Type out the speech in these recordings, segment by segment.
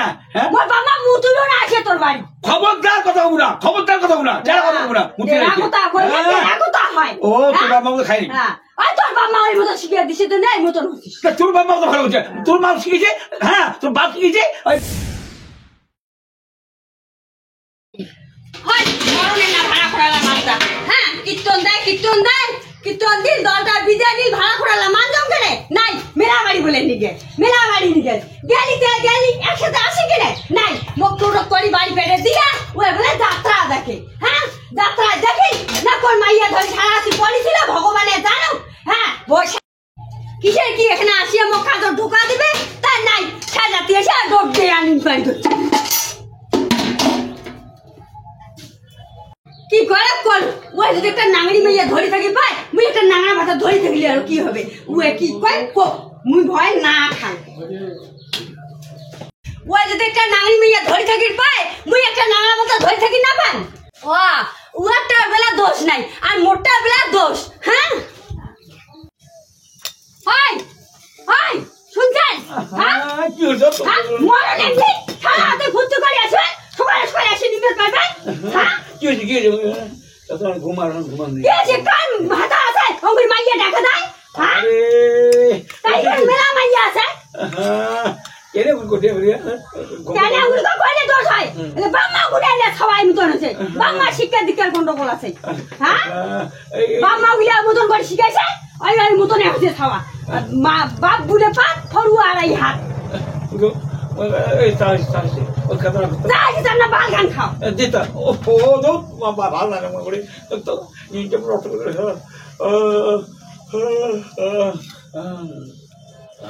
না হ্যাঁ মোর বাবা মুতুলো না আছে তোর বাড়ি খবরদার কথা বলবো না খবরদার কথা বলবো না যারা কথা বলবো না মুতি না কথা কই না কথা হয় ও তোর বাবা আমাকে খাইনি হ্যাঁ আর তোর বাবা ওই মত শিখিয়ে দিছে তো নাই মতন হচ্ছিস তোর বাবা তো ভালো হচ্ছে তোর মা শিখেছে হ্যাঁ তোর বাপ শিখেছে হয় মরনে না ভাড়া করালা মানতা হ্যাঁ কীর্তন দেয় কীর্তন দিন দলটা বিজয় দিন ভাড়া করালা মান যাও কেনে নাই মেলা বাড়ি বলে নিগে গেলি একসাথে আসি কেনে নাই মুখ টুটো করি বাড়ি পেটে দিয়া ওই বলে যাত্রা দেখে হ্যাঁ যাত্রা দেখি না কোন মাইয়া ধরে সারাতি পড়েছিল ভগবানের জানো হ্যাঁ বসে কিসের কি এখানে আসিয়া মুখ কাজর ঢুকা দিবে তাই নাই সাজাতি এসে ডোব দিয়ে আনিন বাড়ি করছে কি করে কল ওই যদি একটা নাঙড়ি মাইয়া ধরে থাকি পাই মুই একটা নাঙড়া ভাতা ধরে থাকলে আর কি হবে ওই কি কয় কো মুই ভয় না খাই ওই যদি একটা নাঙড়ি মাইয়া ধরে থাকি পাই মুই একটা নাঙড়া ভাতা ধরে থাকি না পান ও একটা বেলা দোষ নাই আর মোটা বেলা দোষ হ্যাঁ হাই শুনছেন হ্যাঁ কি হলো মরনে কি খাওয়াতে ফুটতে করে আসবে সকালে এসে নিবে পাইবেন হ্যাঁ কি হয়েছে তখন ঘুমান কি আছে কান ভাতা আছে ওই মাইয়া দেখা দেয় হ্যাঁ তাই মেলা মাইয়া আছে হ্যাঁ এরে কোটে বলিয়া কেন উড়ো কইলে দোষ হয় এলে বাম্মা গুড়াইলে সবাই মতন আছে বাম্মা শিক্ষা দীক্ষার গন্ডগোল আছে হ্যাঁ বাম্মা গুলা মতন করে শিখাইছে ওই মতনে হচ্ছে খাওয়া মা বাপ বুলে পাত ফরু আড়াই হাত এই তাই ওই কথা যাই জানা বাল গান খাও দিতা ও দো বাবা ভালো লাগে মনে করি তো নিচে রক্ত করে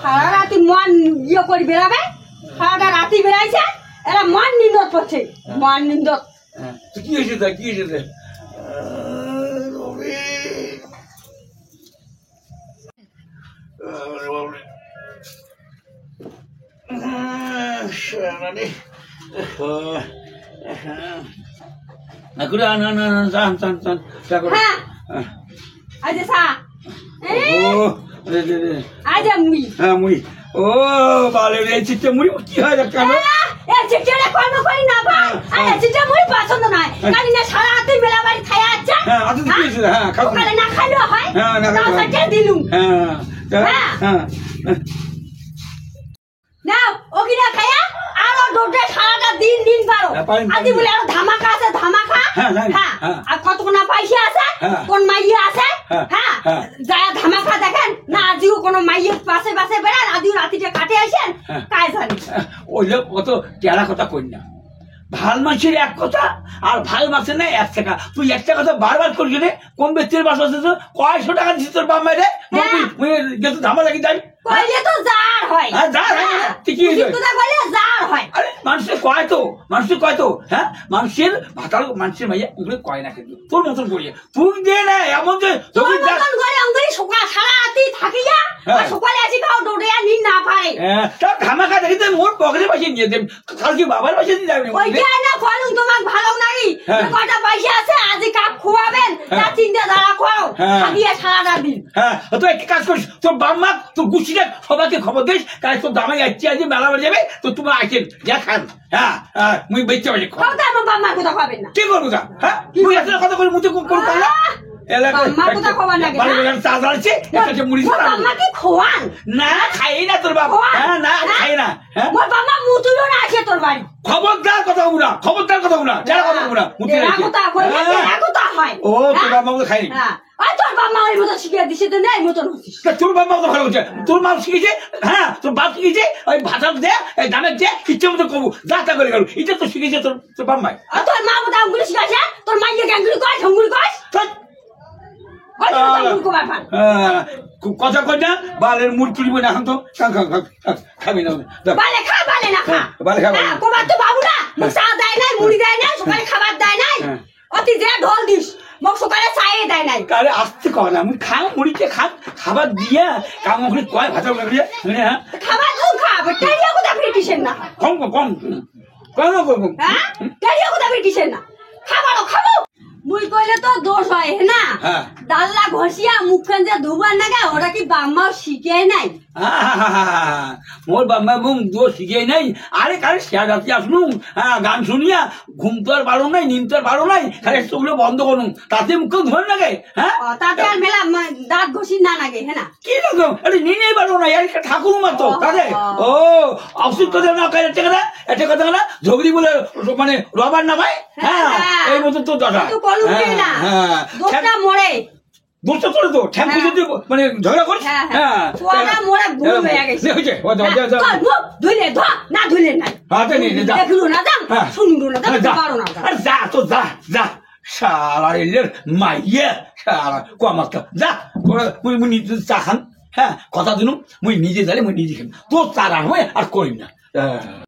সারা রাতি মন ইয়ে করে বেড়াবে সারাটা রাতি বেড়াইছে এরা মন নিন্দত করছে মন নিন্দত কি হয়েছে তা কি হয়েছে ও বালে রে চিটে মুড়ি কি হয় কেন চিটেটা কর্ম করি না ভাই চিটে মুড়ি পছন্দ নয় কালি না সারা রাতে মেলা বাড়ি খাইয়া আছে সকালে না খাইলেও হয় দিলুম নাও ওকিরা খাইয়া আরো ডোডে সারাটা দিন পারো আদি বলে আরো ধামাকা আছে ধামাকা হ্যাঁ আর কতক্ষণ পয়সা আছে কোন মাইয়া আছে হ্যাঁ যায় ধামাকা দেখেন না আজিও কোন মাইয়ের পাশে বেড়ান আদিও রাতিটা কাটে আসেন কাজ জানি ওই লোক কত টেরা কথা কই না ভাল মানুষের এক কথা আর ভাল মাছের না 1 টাকা তুই একটা কথা বারবার করবি রে কোন ব্যক্তির বাস আছে কয়শো টাকা দিচ্ছিস তোর বাপ মায়ের গেছো ধামা লাগি যাই কইলে তো জার হয় জার হয় ঠিকই কথা কইলে জার হয় আরে মানুষের কয় তো হ্যাঁ মানুষের ভাতার মানুষের মাইয়া ওগুলো কয় না কিন্তু তোর মতন করিয়ে তুই দে না এমন যে সকাল সারা রাতি থাকিয়া সকালে আসি খাও ডোডে আর নিন না পারে সব ধামাকা দেখি তো মোর পকেটে পয়সা নিয়ে দেব কালকে বাবার পয়সা দিয়ে যাবে ওই যে না ফলুন তোমার ভালো নাই কয়টা পয়সা আছে আজ কাপ খোয়াবেন তা চিন্তা ধারা খাও থাকিয়া সারাটা দিন হ্যাঁ তুই একটা কাজ করিস তোর বাম্মা তোর গুছিটা সবাইকে খবর দিস কাজ তোর দামে যাচ্ছে আজ মেলা বাড়ি যাবে তো তোমার আইছেন যা খান হ্যাঁ মুই বেচতে পারি আমার বাম্মার কথা খাবেন না কি করবো তা হ্যাঁ মুই একটা কথা করে মুতে কোন করলা খবরদার কথা বলবো না যারা কথা বলবো না ও তোর বাবা খাইনি তোর বাবা ওই মতো শিখিয়ে দিছে তো নাই মতন হচ্ছিস তোর বাবা তো ভালো হচ্ছে তোর মা শিখেছে হ্যাঁ তোর বাপ শিখেছে ওই ভাতা দে দামের দে ইচ্ছে মতো কবু যাতা করে গেল এটা তো শিখেছে তোর বাপ মাই তোর মা বোধ আঙ্গুলি শিখাছে তোর মাইয়া গ্যাঙ্গুলি কয় ঝঙ্গুলি কয় কথা কই না বালের মুড় তুলিব না এখন তো খাবি না বালে খা বালে না খা কোবার তো বাবু না মুখ চা দেয় নাই মুড়ি দেয় নাই সকালে খাবার দেয় নাই অতি যে ঢোল দিস মুখ সকালে চায়ে দেয় নাই কারে আসতে কয় না আমি খাও মুড়িতে খাবার দিয়া কাম করে কয় ভাতা লাগলে হ্যাঁ খাবার তুই খাবে টেরিয়া কোথা ব্রিটিশের না কম হ্যাঁ টেরিয়া কোথা ব্রিটিশের না খাবারও খাবো মুই কইলে তো দোষ হয় না তাল্লা ঘষিয়া মুখখান যে ধুবার নাগা ওরা কি বাম্মাও শিখে নাই? মোর বাম্মা মুখ দোষ শিখে নাই। আরে কারে শেয়ার রাত্রি আসলুম, হ্যাঁ গান শুনিয়া ঘুম তো আর ভালো নাই, নিম তো আর ভালো নাই, খালি চোখগুলো বন্ধ করুন, তাতে মুখ ধরে নাগে। হ্যাঁ তাতে আর মেলা দাঁত ঘষি না লাগে, হ্যাঁ না? কি লাগো আরে নিয়ে পারবো না, আর ঠাকুর মাতো কারে। ও অফিস কথা না কাজ একটা কথা না ঝগড়ি বলে মানে রবার না ভাই। হ্যাঁ এই মতো তো দশা। হ্যাঁ দোষটা মরে দোষটা করে তো ঠ্যাং যদি মানে ঝগড়া করিস। হ্যাঁ মোড়ে ভুল হয়ে গেছে। ধুলে ধ না ধুলে নাই দেখলো না দাম শুনলো না দাম পারো না। আরে যা তো যা যা শালা এলের মাইয়া শালা কমাতা যা মুই নিজে চা খান। হ্যাঁ কথা দিনু মুই নিজে জানি মুই নিজে খান, তোর চা রান আর করি না।